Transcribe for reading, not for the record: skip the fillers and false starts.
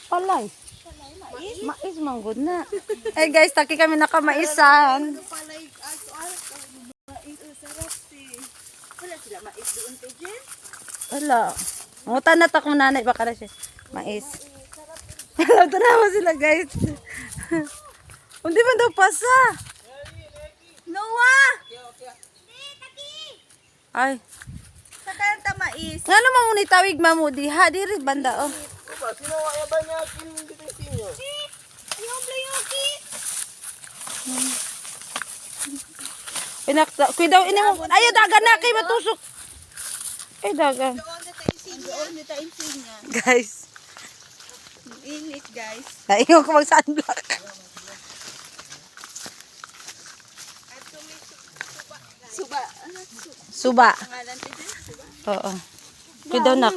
Palay. Mais manggod na. Eh guys, taki kami nakamaisan. Palay, mais, sarap eh. Wala sila mais doon kay Jen? Wala. Ngutan na tak mo nanay, baka na siya. Mais. Alam to naman sila guys. Hindi man daw pasa. Noah! Ay. Sa kanta mais. Nga naman unay tawig mamudi. Ha, diri banda oh. Sino kaya ba niya dito yung sinyo? Ayaw blayuki. Pinakta. Kuy daw ini mo. Ayo dagan na kay matusok. Eh dagan. Doon na tayo insinya. Doon na tayo insinya. Guys. Init guys. Naingon ko mag sunblock. At may suba. Ano? Suba. Pangalan ko Jen? Suba. Oo. Kuy daw nak.